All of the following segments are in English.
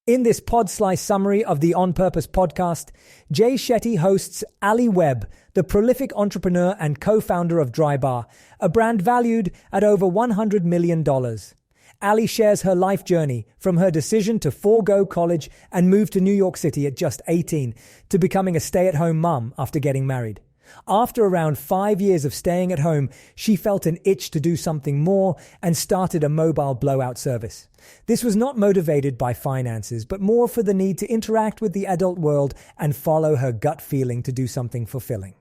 In this pod-slice summary of the On Purpose podcast, Jay Shetty hosts Alli Webb, the prolific entrepreneur and co-founder of Drybar, a brand valued at over $100 million. Alli shares her life journey from her decision to forego college and move to New York City at just 18 to becoming a stay-at-home mum after getting married. After around 5 years of staying at home, she felt an itch to do something more and started a mobile blowout service. This was not motivated by finances, but more for the need to interact with the adult world and follow her gut feeling to do something fulfilling.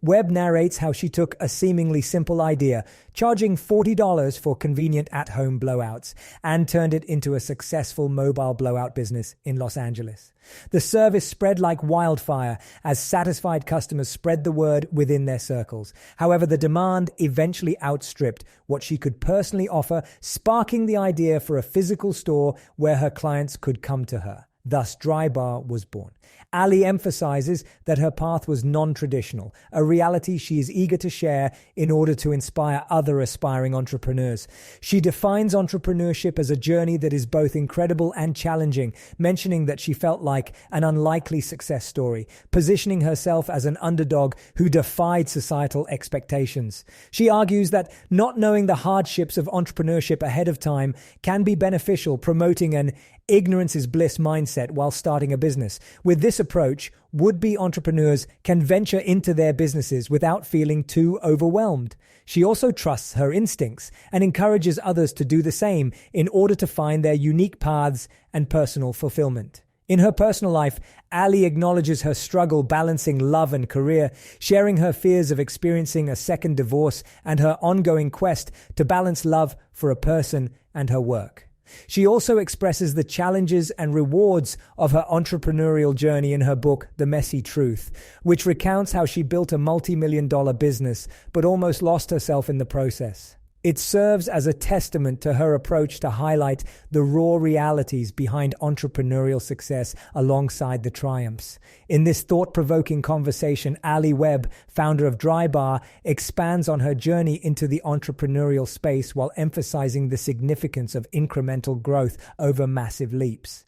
Webb narrates how she took a seemingly simple idea, charging $40 for convenient at-home blowouts, and turned it into a successful mobile blowout business in Los Angeles. The service spread like wildfire as satisfied customers spread the word within their circles. However, the demand eventually outstripped what she could personally offer, sparking the idea for a physical store where her clients could come to her. Thus, Drybar was born. Alli emphasizes that her path was non-traditional, a reality she is eager to share in order to inspire other aspiring entrepreneurs. She defines entrepreneurship as a journey that is both incredible and challenging, mentioning that she felt like an unlikely success story, positioning herself as an underdog who defied societal expectations. She argues that not knowing the hardships of entrepreneurship ahead of time can be beneficial, promoting an ignorance is bliss mindset while starting a business. With this approach, would-be entrepreneurs can venture into their businesses without feeling too overwhelmed. She also trusts her instincts and encourages others to do the same in order to find their unique paths and personal fulfillment. In her personal life, Alli acknowledges her struggle balancing love and career, sharing her fears of experiencing a second divorce and her ongoing quest to balance love for a person and her work. She also expresses the challenges and rewards of her entrepreneurial journey in her book, The Messy Truth, which recounts how she built a multi-million-dollar business but almost lost herself in the process. It serves as a testament to her approach to highlight the raw realities behind entrepreneurial success alongside the triumphs. In this thought-provoking conversation, Alli Webb, founder of Drybar, expands on her journey into the entrepreneurial space while emphasizing the significance of incremental growth over massive leaps.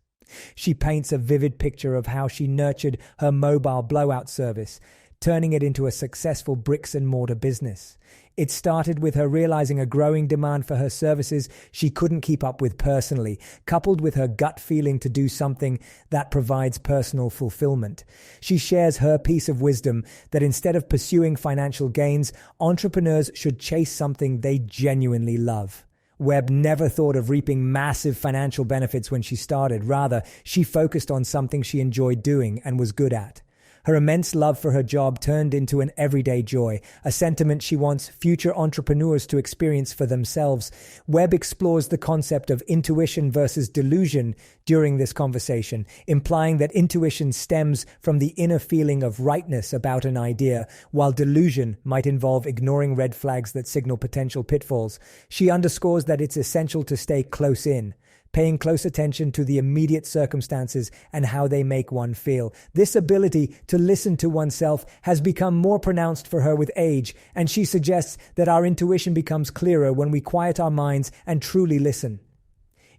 She paints a vivid picture of how she nurtured her mobile blowout service, turning it into a successful bricks-and-mortar business. It started with her realizing a growing demand for her services she couldn't keep up with personally, coupled with her gut feeling to do something that provides personal fulfillment. She shares her piece of wisdom that instead of pursuing financial gains, entrepreneurs should chase something they genuinely love. Webb never thought of reaping massive financial benefits when she started. Rather, she focused on something she enjoyed doing and was good at. Her immense love for her job turned into an everyday joy, a sentiment she wants future entrepreneurs to experience for themselves. Webb explores the concept of intuition versus delusion during this conversation, implying that intuition stems from the inner feeling of rightness about an idea, while delusion might involve ignoring red flags that signal potential pitfalls. She underscores that it's essential to stay close in, paying close attention to the immediate circumstances and how they make one feel. This ability to listen to oneself has become more pronounced for her with age, and she suggests that our intuition becomes clearer when we quiet our minds and truly listen.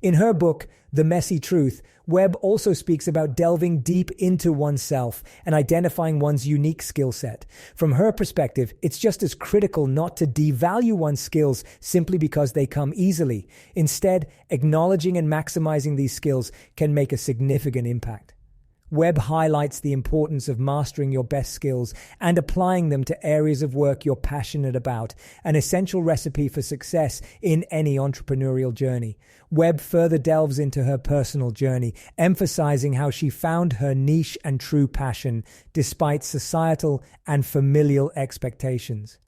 In her book, The Messy Truth, Webb also speaks about delving deep into oneself and identifying one's unique skill set. From her perspective, it's just as critical not to devalue one's skills simply because they come easily. Instead, acknowledging and maximizing these skills can make a significant impact. Webb highlights the importance of mastering your best skills and applying them to areas of work you're passionate about, an essential recipe for success in any entrepreneurial journey. Webb further delves into her personal journey, emphasizing how she found her niche and true passion despite societal and familial expectations.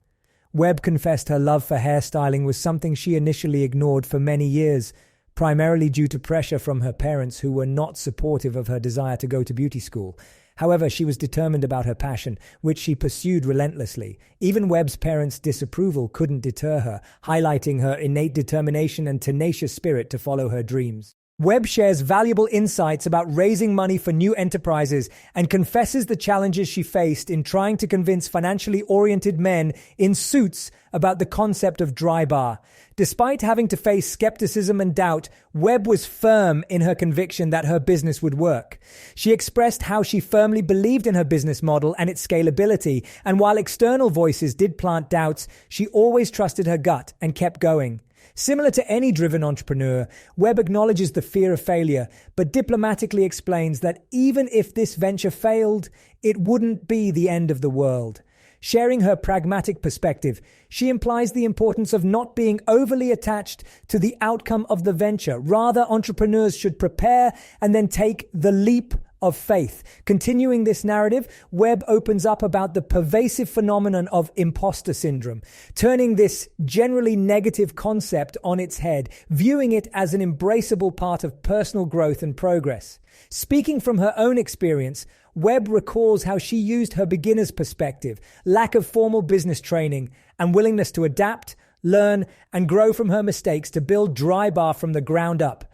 Webb confessed her love for hairstyling was something she initially ignored for many years, primarily due to pressure from her parents who were not supportive of her desire to go to beauty school. However, she was determined about her passion, which she pursued relentlessly. Even Webb's parents' disapproval couldn't deter her, highlighting her innate determination and tenacious spirit to follow her dreams. Webb shares valuable insights about raising money for new enterprises and confesses the challenges she faced in trying to convince financially oriented men in suits about the concept of dry bar. Despite having to face skepticism and doubt, Webb was firm in her conviction that her business would work. She expressed how she firmly believed in her business model and its scalability, and while external voices did plant doubts, she always trusted her gut and kept going. Similar to any driven entrepreneur, Webb acknowledges the fear of failure, but diplomatically explains that even if this venture failed, it wouldn't be the end of the world. Sharing her pragmatic perspective, she implies the importance of not being overly attached to the outcome of the venture. Rather, entrepreneurs should prepare and then take the leap of faith. Continuing this narrative, Webb opens up about the pervasive phenomenon of imposter syndrome, turning this generally negative concept on its head, viewing it as an embraceable part of personal growth and progress. Speaking from her own experience, Webb recalls how she used her beginner's perspective, lack of formal business training, and willingness to adapt, learn, and grow from her mistakes to build Dry Bar from the ground up.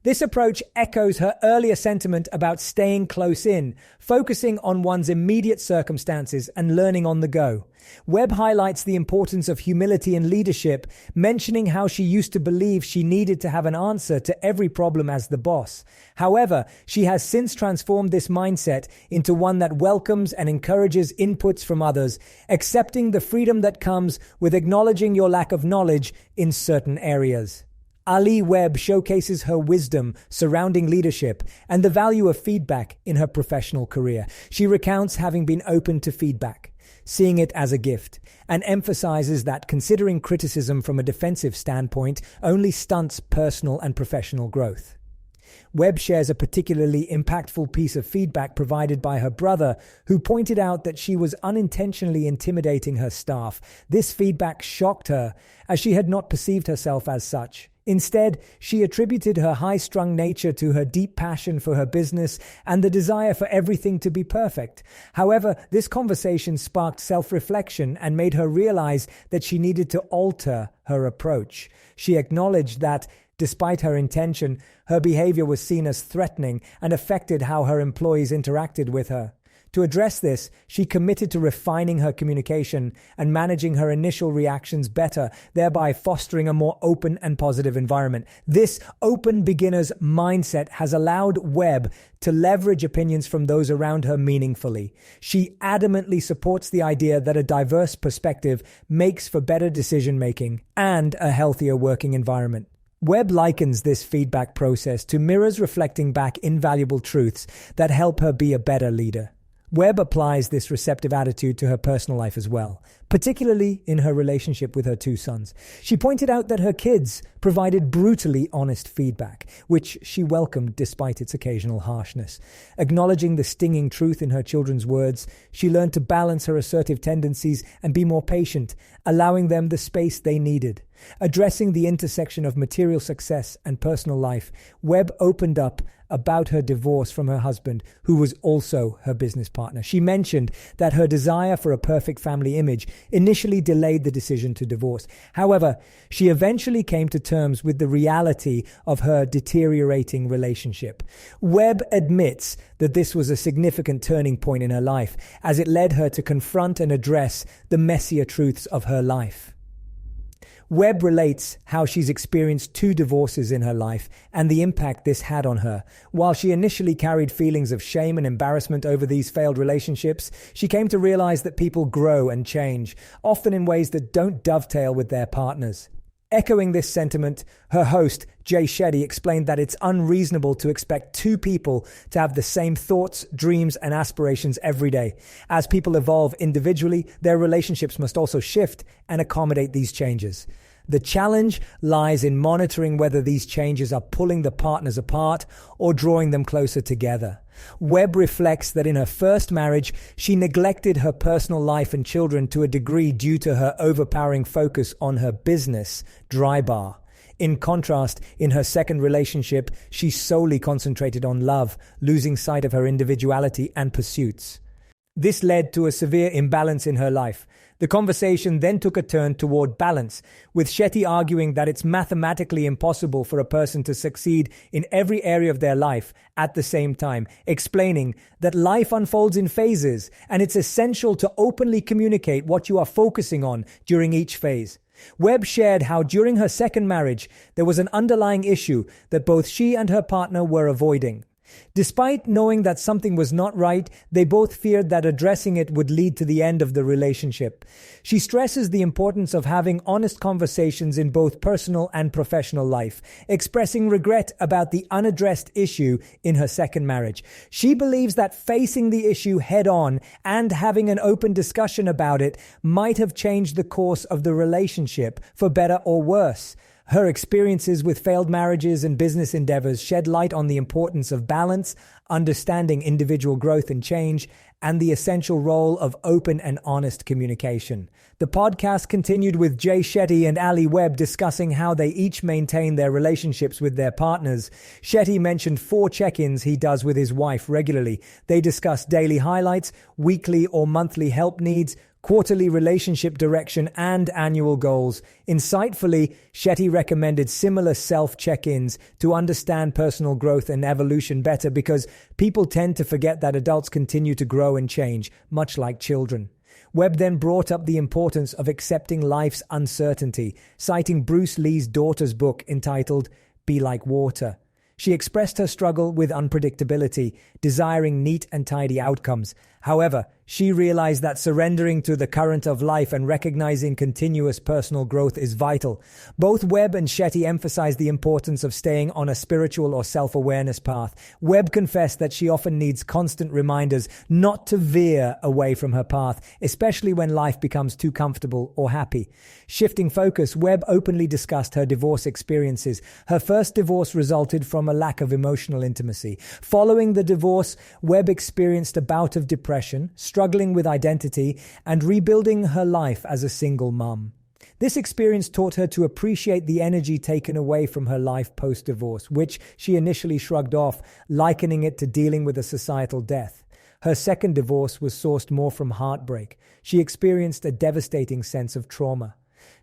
This approach echoes her earlier sentiment about staying close in, focusing on one's immediate circumstances and learning on the go. Webb highlights the importance of humility in leadership, mentioning how she used to believe she needed to have an answer to every problem as the boss. However, she has since transformed this mindset into one that welcomes and encourages inputs from others, accepting the freedom that comes with acknowledging your lack of knowledge in certain areas. Alli Webb showcases her wisdom surrounding leadership and the value of feedback in her professional career. She recounts having been open to feedback, seeing it as a gift, and emphasizes that considering criticism from a defensive standpoint only stunts personal and professional growth. Webb shares a particularly impactful piece of feedback provided by her brother, who pointed out that she was unintentionally intimidating her staff. This feedback shocked her, as she had not perceived herself as such. Instead, she attributed her high-strung nature to her deep passion for her business and the desire for everything to be perfect. However, this conversation sparked self-reflection and made her realize that she needed to alter her approach. She acknowledged that, despite her intention, her behavior was seen as threatening and affected how her employees interacted with her. To address this, she committed to refining her communication and managing her initial reactions better, thereby fostering a more open and positive environment. This open beginner's mindset has allowed Webb to leverage opinions from those around her meaningfully. She adamantly supports the idea that a diverse perspective makes for better decision-making and a healthier working environment. Webb likens this feedback process to mirrors reflecting back invaluable truths that help her be a better leader. Webb applies this receptive attitude to her personal life as well, particularly in her relationship with her two sons. She pointed out that her kids provided brutally honest feedback, which she welcomed despite its occasional harshness. Acknowledging the stinging truth in her children's words, she learned to balance her assertive tendencies and be more patient, allowing them the space they needed. Addressing the intersection of material success and personal life, Webb opened up about her divorce from her husband, who was also her business partner. She mentioned that her desire for a perfect family image initially delayed the decision to divorce. However, she eventually came to terms with the reality of her deteriorating relationship. Webb admits that this was a significant turning point in her life, as it led her to confront and address the messier truths of her life. Webb relates how she's experienced 2 divorces in her life and the impact this had on her. While she initially carried feelings of shame and embarrassment over these failed relationships, she came to realize that people grow and change, often in ways that don't dovetail with their partners. Echoing this sentiment, her host, Jay Shetty, explained that it's unreasonable to expect 2 people to have the same thoughts, dreams, and aspirations every day. As people evolve individually, their relationships must also shift and accommodate these changes. The challenge lies in monitoring whether these changes are pulling the partners apart or drawing them closer together. Webb reflects that in her first marriage, she neglected her personal life and children to a degree due to her overpowering focus on her business, Dry Bar. In contrast, in her second relationship, she solely concentrated on love, losing sight of her individuality and pursuits. This led to a severe imbalance in her life. The conversation then took a turn toward balance, with Shetty arguing that it's mathematically impossible for a person to succeed in every area of their life at the same time, explaining that life unfolds in phases and it's essential to openly communicate what you are focusing on during each phase. Webb shared how during her second marriage, there was an underlying issue that both she and her partner were avoiding. Despite knowing that something was not right, they both feared that addressing it would lead to the end of the relationship. She stresses the importance of having honest conversations in both personal and professional life, expressing regret about the unaddressed issue in her second marriage. She believes that facing the issue head-on and having an open discussion about it might have changed the course of the relationship for better or worse. Her experiences with failed marriages and business endeavors shed light on the importance of balance, understanding individual growth and change, and the essential role of open and honest communication. The podcast continued with Jay Shetty and Alli Webb discussing how they each maintain their relationships with their partners. Shetty mentioned 4 check-ins he does with his wife regularly. They discussed daily highlights, weekly or monthly help needs, quarterly relationship direction, and annual goals. Insightfully, Shetty recommended similar self-check-ins to understand personal growth and evolution better because people tend to forget that adults continue to grow and change, much like children. Webb then brought up the importance of accepting life's uncertainty, citing Bruce Lee's daughter's book entitled Be Like Water. She expressed her struggle with unpredictability, desiring neat and tidy outcomes. However, she realized that surrendering to the current of life and recognizing continuous personal growth is vital. Both Webb and Shetty emphasized the importance of staying on a spiritual or self-awareness path. Webb confessed that she often needs constant reminders not to veer away from her path, especially when life becomes too comfortable or happy. Shifting focus, Webb openly discussed her divorce experiences. Her first divorce resulted from a lack of emotional intimacy. Following the divorce, Webb experienced a bout of depression, struggling with identity, and rebuilding her life as a single mum. This experience taught her to appreciate the energy taken away from her life post-divorce, which she initially shrugged off, likening it to dealing with a societal death. Her second divorce was sourced more from heartbreak. She experienced a devastating sense of trauma,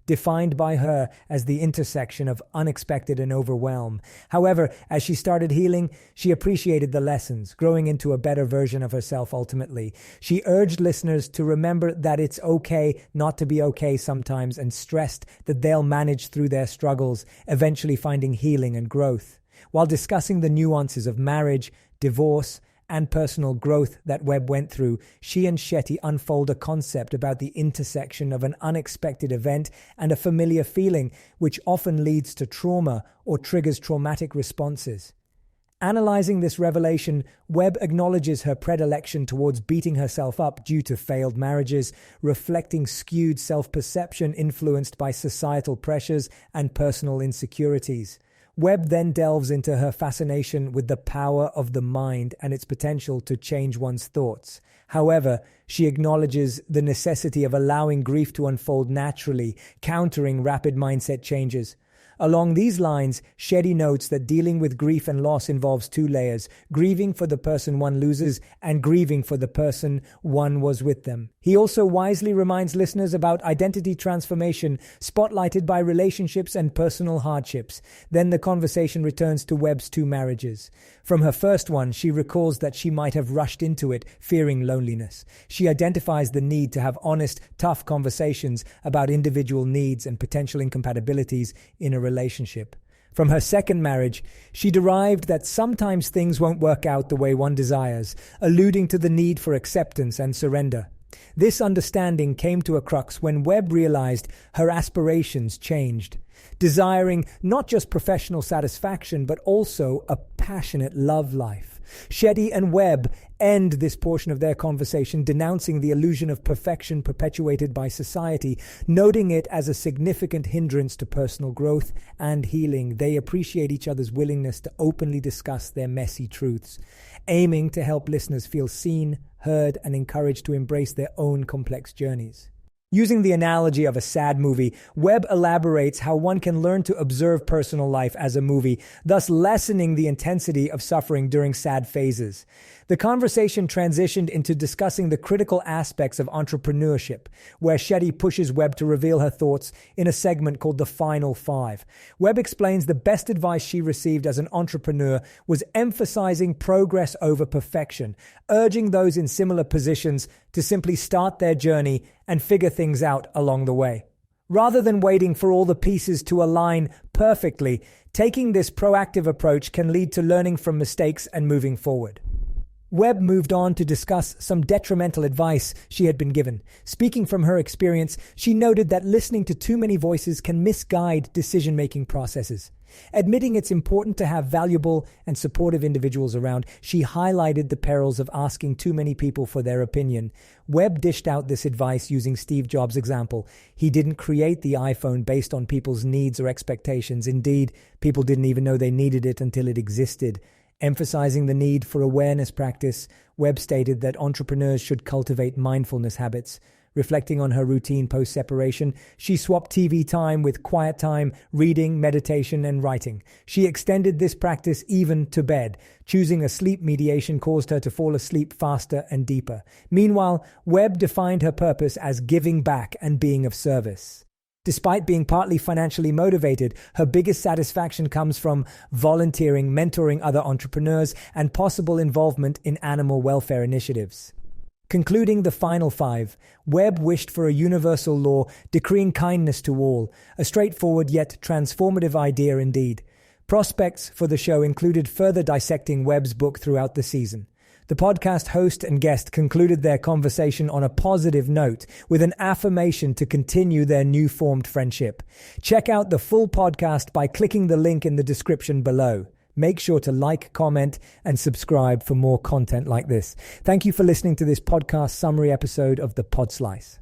defined by her as the intersection of unexpected and overwhelm. However, as she started healing, she appreciated the lessons, growing into a better version of herself ultimately. She urged listeners to remember that it's okay not to be okay sometimes and stressed that they'll manage through their struggles, eventually finding healing and growth. While discussing the nuances of marriage, divorce, and personal growth that Webb went through, she and Shetty unfold a concept about the intersection of an unexpected event and a familiar feeling, which often leads to trauma or triggers traumatic responses. Analyzing this revelation, Webb acknowledges her predilection towards beating herself up due to failed marriages, reflecting skewed self-perception influenced by societal pressures and personal insecurities. Webb then delves into her fascination with the power of the mind and its potential to change one's thoughts. However, she acknowledges the necessity of allowing grief to unfold naturally, countering rapid mindset changes. Along these lines, Shetty notes that dealing with grief and loss involves 2 layers: grieving for the person one loses and grieving for the person one was with them. He also wisely reminds listeners about identity transformation, spotlighted by relationships and personal hardships. Then the conversation returns to Webb's 2 marriages. From her first one, she recalls that she might have rushed into it, fearing loneliness. She identifies the need to have honest, tough conversations about individual needs and potential incompatibilities in a relationship. From her second marriage, she derived that sometimes things won't work out the way one desires, alluding to the need for acceptance and surrender. This understanding came to a crux when Webb realized her aspirations changed, desiring not just professional satisfaction, but also a passionate love life. Shetty and Webb end this portion of their conversation denouncing the illusion of perfection perpetuated by society, noting it as a significant hindrance to personal growth and healing. They appreciate each other's willingness to openly discuss their messy truths, aiming to help listeners feel seen, heard, and encouraged to embrace their own complex journeys. Using the analogy of a sad movie, Webb elaborates how one can learn to observe personal life as a movie, thus lessening the intensity of suffering during sad phases. The conversation transitioned into discussing the critical aspects of entrepreneurship, where Shetty pushes Webb to reveal her thoughts in a segment called The Final Five. Webb explains the best advice she received as an entrepreneur was emphasizing progress over perfection, urging those in similar positions to simply start their journey and figure things out along the way. Rather than waiting for all the pieces to align perfectly, taking this proactive approach can lead to learning from mistakes and moving forward. Webb moved on to discuss some detrimental advice she had been given. Speaking from her experience, she noted that listening to too many voices can misguide decision-making processes. Admitting it's important to have valuable and supportive individuals around, she highlighted the perils of asking too many people for their opinion. Webb dished out this advice using Steve Jobs' example. He didn't create the iPhone based on people's needs or expectations. Indeed, people didn't even know they needed it until it existed. Emphasizing the need for awareness practice, Webb stated that entrepreneurs should cultivate mindfulness habits. Reflecting on her routine post-separation, she swapped TV time with quiet time, reading, meditation, and writing. She extended this practice even to bed. Choosing a sleep mediation caused her to fall asleep faster and deeper. Meanwhile, Webb defined her purpose as giving back and being of service. Despite being partly financially motivated, her biggest satisfaction comes from volunteering, mentoring other entrepreneurs, and possible involvement in animal welfare initiatives. Concluding the final five, Webb wished for a universal law decreeing kindness to all, a straightforward yet transformative idea indeed. Prospects for the show included further dissecting Webb's book throughout the season. The podcast host and guest concluded their conversation on a positive note with an affirmation to continue their new-formed friendship. Check out the full podcast by clicking the link in the description below. Make sure to like, comment, and subscribe for more content like this. Thank you for listening to this podcast summary episode of The Pod Slice.